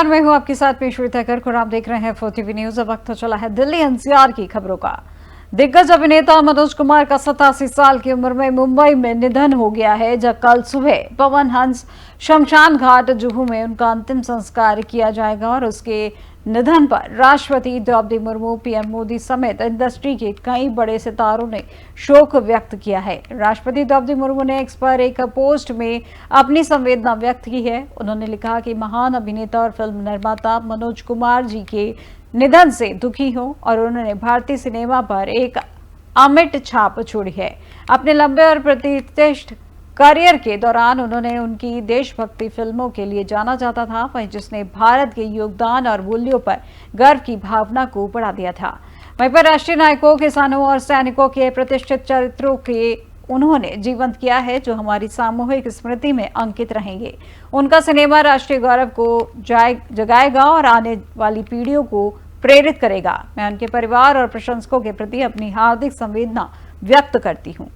नमस्कार, मैं हूं आपके साथ में श्वेता गर्ग और आप देख रहे हैं 4TV न्यूज। अब वक्त तो चला है दिल्ली एनसीआर की खबरों का। दिग्गज अभिनेता मनोज कुमार का 87 साल की उम्र में मुंबई में निधन हो गया है, जब कल सुबह पवन हंस शमशान घाट जुहू में उनका अंतिम संस्कार किया जाएगा और उसके निधन पर राष्ट्रपति द्रौपदी मुर्मू, पीएम मोदी समेत इंडस्ट्री के कई बड़े सितारों ने शोक व्यक्त किया है। राष्ट्रपति द्रौपदी मुर्मू ने एक्स पर एक पोस्ट में अपनी संवेदना व्यक्त की है। उन्होंने लिखा कि महान अभिनेता और फिल्म निर्माता मनोज कुमार जी के निधन से दुखी हूं और उन्होंने भारतीय सिनेमा पर एक अमिट छाप छोड़ी है। अपने लंबे और प्रतिष्ठित करियर के दौरान उन्होंने उनकी देशभक्ति फिल्मों के लिए जाना जाता था, वहीं जिसने भारत के योगदान और मूल्यों पर गर्व की भावना को बढ़ा दिया था। वहीं पर राष्ट्रीय नायकों, किसानों और सैनिकों के प्रतिष्ठित चरित्रों के उन्होंने जीवंत किया है, जो हमारी सामूहिक स्मृति में अंकित रहेंगे। उनका सिनेमा राष्ट्रीय गौरव को जगाएगा और आने वाली पीढ़ियों को प्रेरित करेगा। मैं उनके परिवार और प्रशंसकों के प्रति अपनी हार्दिक संवेदना व्यक्त करती हूँ।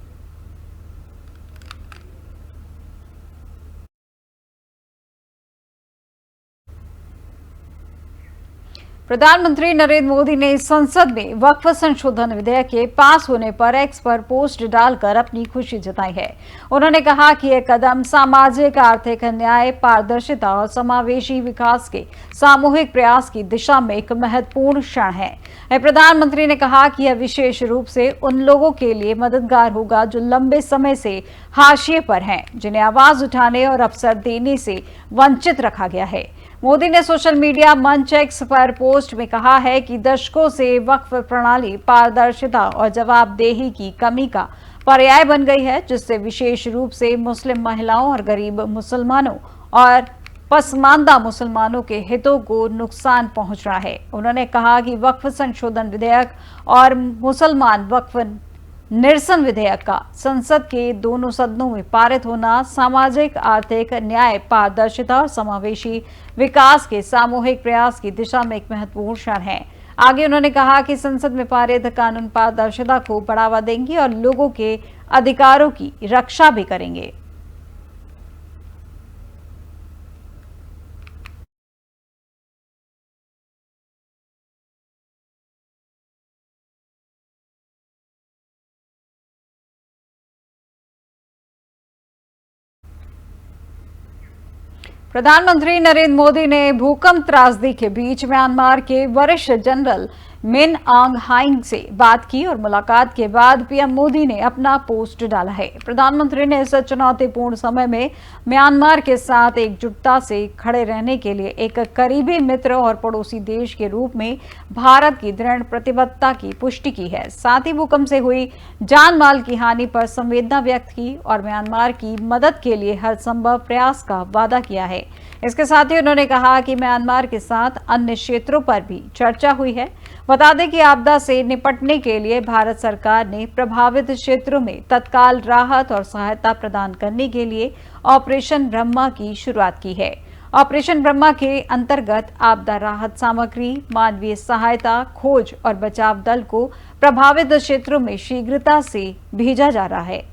प्रधानमंत्री नरेंद्र मोदी ने संसद में वक्फ संशोधन विधेयक के पास होने पर एक्स पर पोस्ट डालकर अपनी खुशी जताई है। उन्होंने कहा कि यह कदम सामाजिक, आर्थिक न्याय, पारदर्शिता और समावेशी विकास के सामूहिक प्रयास की दिशा में एक महत्वपूर्ण क्षण है। प्रधानमंत्री ने कहा कि यह विशेष रूप से उन लोगों के लिए मददगार होगा जो लंबे समय से हाशिए पर हैं, जिन्हें आवाज उठाने और अवसर देने से वंचित रखा गया है। मोदी ने सोशल मीडिया मंच एक्स पर पोस्ट में कहा है कि दशकों से वक्फ प्रणाली पारदर्शिता और जवाबदेही की कमी का पर्याय बन गई है, जिससे विशेष रूप से मुस्लिम महिलाओं और गरीब मुसलमानों और पसमानदा मुसलमानों के हितों को नुकसान पहुंच रहा है। उन्होंने कहा कि वक्फ संशोधन विधेयक और मुसलमान वक्फ निरसन विधेयक का संसद के दोनों सदनों में पारित होना सामाजिक, आर्थिक न्याय, पारदर्शिता और समावेशी विकास के सामूहिक प्रयास की दिशा में एक महत्वपूर्ण क्षण है। आगे उन्होंने कहा कि संसद में पारित कानून पारदर्शिता को बढ़ावा देंगे और लोगों के अधिकारों की रक्षा भी करेंगे। प्रधानमंत्री नरेंद्र मोदी ने भूकंप त्रासदी के बीच म्यांमार के वरिष्ठ जनरल मिन आंग हाइंग से बात की और मुलाकात के बाद पीएम मोदी ने अपना पोस्ट डाला है। प्रधानमंत्री ने इस चुनौतीपूर्ण समय में म्यांमार के साथ एकजुटता से खड़े रहने के लिए एक करीबी मित्र और पड़ोसी देश के रूप में भारत की दृढ़ प्रतिबद्धता की पुष्टि की है। साथ ही भूकंप से हुई जान माल की हानि पर संवेदना व्यक्त की और म्यांमार की मदद के लिए हर संभव प्रयास का वादा किया है। इसके साथ ही उन्होंने कहा कि म्यांमार के साथ अन्य क्षेत्रों पर भी चर्चा हुई है। बता दें कि आपदा से निपटने के लिए भारत सरकार ने प्रभावित क्षेत्रों में तत्काल राहत और सहायता प्रदान करने के लिए ऑपरेशन ब्रह्मा की शुरुआत की है। ऑपरेशन ब्रह्मा के अंतर्गत आपदा राहत सामग्री, मानवीय सहायता, खोज और बचाव दल को प्रभावित क्षेत्रों में शीघ्रता से भेजा जा रहा है।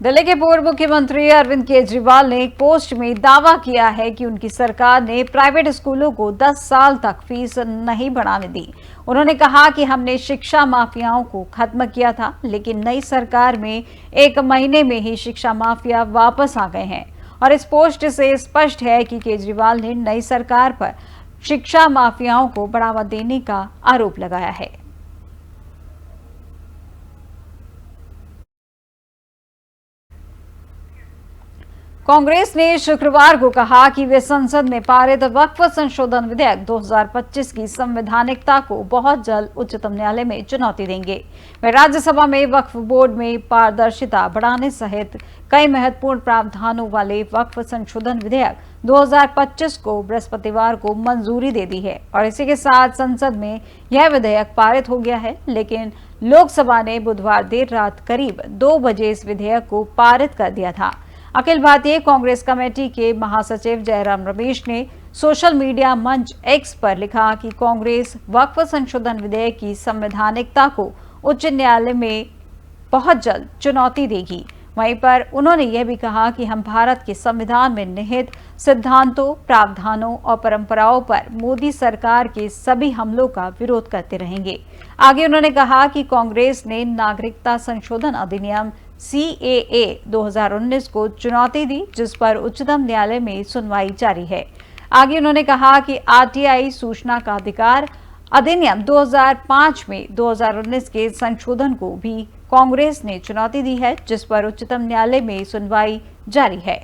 दिल्ली के पूर्व मुख्यमंत्री अरविंद केजरीवाल ने एक पोस्ट में दावा किया है कि उनकी सरकार ने प्राइवेट स्कूलों को 10 साल तक फीस नहीं बढ़ाने दी। उन्होंने कहा कि हमने शिक्षा माफियाओं को खत्म किया था, लेकिन नई सरकार में 1 महीने में ही शिक्षा माफिया वापस आ गए हैं। और इस पोस्ट से स्पष्ट है कि केजरीवाल ने नई सरकार पर शिक्षा माफियाओं को बढ़ावा देने का आरोप लगाया है। कांग्रेस ने शुक्रवार को कहा कि वे संसद में पारित वक्फ संशोधन विधेयक 2025 की संवैधानिकता को बहुत जल्द उच्चतम न्यायालय में चुनौती देंगे। वे राज्यसभा में वक्फ बोर्ड में पारदर्शिता बढ़ाने सहित कई महत्वपूर्ण प्रावधानों वाले वक्फ संशोधन विधेयक 2025 को बृहस्पतिवार को मंजूरी दे दी है और इसी के साथ संसद में यह विधेयक पारित हो गया है। लेकिन लोकसभा ने बुधवार देर रात करीब 2 बजे इस विधेयक को पारित कर दिया था। अखिल भारतीय कांग्रेस कमेटी के महासचिव जयराम रमेश ने सोशल मीडिया मंच एक्स पर लिखा कि कांग्रेस वक्फ संशोधन विधेयक की संवैधानिकता को उच्च न्यायालय में बहुत जल्द चुनौती देगी। वहीं पर उन्होंने यह भी कहा कि हम भारत के संविधान में निहित सिद्धांतों, प्रावधानों और परंपराओं पर मोदी सरकार के सभी हमलों का विरोध करते रहेंगे। आगे उन्होंने कहा कि कांग्रेस ने नागरिकता संशोधन अधिनियम CAA 2019 को चुनौती दी, जिस पर उच्चतम न्यायालय में सुनवाई जारी है। आगे उन्होंने कहा कि RTI सूचना का अधिकार अधिनियम 2005 में 2019 के संशोधन को भी कांग्रेस ने चुनौती दी है, जिस पर उच्चतम न्यायालय में सुनवाई जारी है।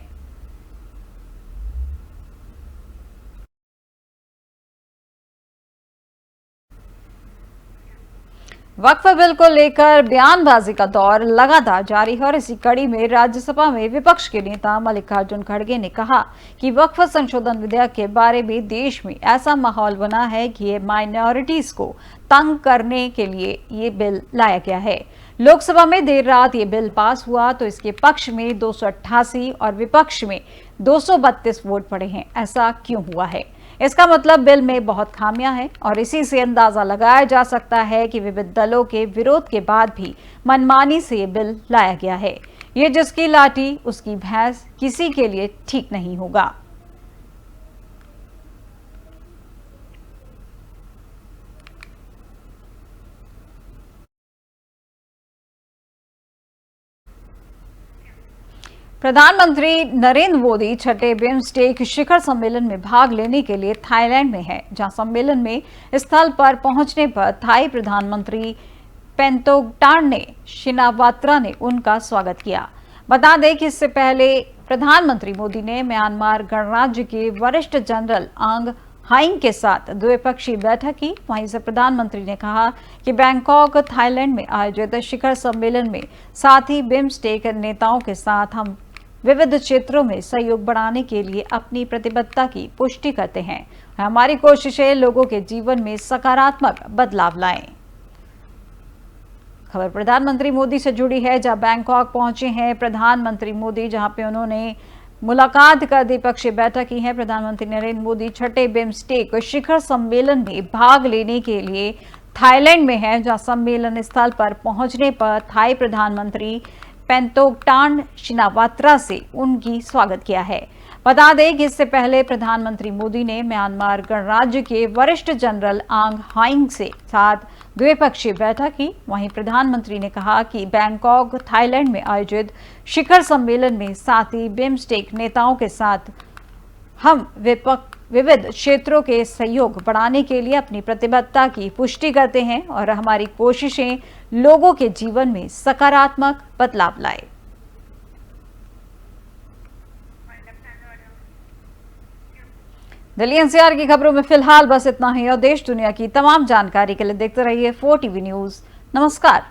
वक्फ बिल को लेकर बयानबाजी का दौर लगातार जारी है और इसी कड़ी में राज्यसभा में विपक्ष के नेता मल्लिकार्जुन खड़गे ने कहा कि वक्फ संशोधन विधेयक के बारे में देश में ऐसा माहौल बना है कि ये माइनॉरिटीज को तंग करने के लिए ये बिल लाया गया है। लोकसभा में देर रात ये बिल पास हुआ तो इसके पक्ष में 288 और विपक्ष में 232 वोट पड़े हैं। ऐसा क्यों हुआ है? इसका मतलब बिल में बहुत खामियां हैं और इसी से अंदाजा लगाया जा सकता है कि विविध दलों के विरोध के बाद भी मनमानी से ये बिल लाया गया है। ये जिसकी लाठी उसकी भैंस किसी के लिए ठीक नहीं होगा। प्रधानमंत्री नरेंद्र मोदी छठे बिम्स्टेक शिखर सम्मेलन में भाग लेने के लिए थाईलैंड में हैं, जहां सम्मेलन में स्थल पर पहुंचने पर थाई प्रधानमंत्री पेंटोगटान शिनावात्रा ने उनका स्वागत किया। बता दें कि इससे पहले प्रधानमंत्री मोदी ने म्यांमार गणराज्य के वरिष्ठ जनरल आंग हाइंग के साथ द्विपक्षीय बैठक की। वहीं से प्रधानमंत्री ने कहा कि बैंकॉक थाईलैंड में आयोजित शिखर सम्मेलन में साथ ही बिम्स्टेक नेताओं के साथ हम विविध क्षेत्रों में सहयोग बढ़ाने के लिए अपनी प्रतिबद्धता की पुष्टि करते हैं। हमारी कोशिशें लोगों के जीवन में सकारात्मक बदलाव लाएं। खबर प्रधानमंत्री मोदी से जुड़ी है, जहां बैंकॉक पहुंचे हैं प्रधानमंत्री मोदी, जहां पे उन्होंने मुलाकात कर द्विपक्षीय बैठक की है। प्रधानमंत्री नरेंद्र मोदी छठे बिम्स्टेक शिखर सम्मेलन में भाग लेने के लिए थाईलैंड में है, जहां सम्मेलन स्थल पर पहुंचने पर थाई प्रधानमंत्री पेंटोगटान शिनावात्रा से उनकी स्वागत किया है। बता दें कि इससे पहले प्रधानमंत्री मोदी ने म्यांमार गणराज्य के वरिष्ठ जनरल आंग हाइंग से साथ द्विपक्षीय बैठक की। वहीं प्रधानमंत्री ने कहा कि बैंकॉक थाईलैंड में आयोजित शिखर सम्मेलन में साथ ही बिम्स्टेक नेताओं के साथ हम विविध क्षेत्रों के सहयोग बढ़ाने के लिए अपनी प्रतिबद्धता की पुष्टि करते हैं और हमारी कोशिशें लोगों के जीवन में सकारात्मक बदलाव लाए। दिल्ली NCR की खबरों में फिलहाल बस इतना ही और देश दुनिया की तमाम जानकारी के लिए देखते रहिए 4TV न्यूज। नमस्कार।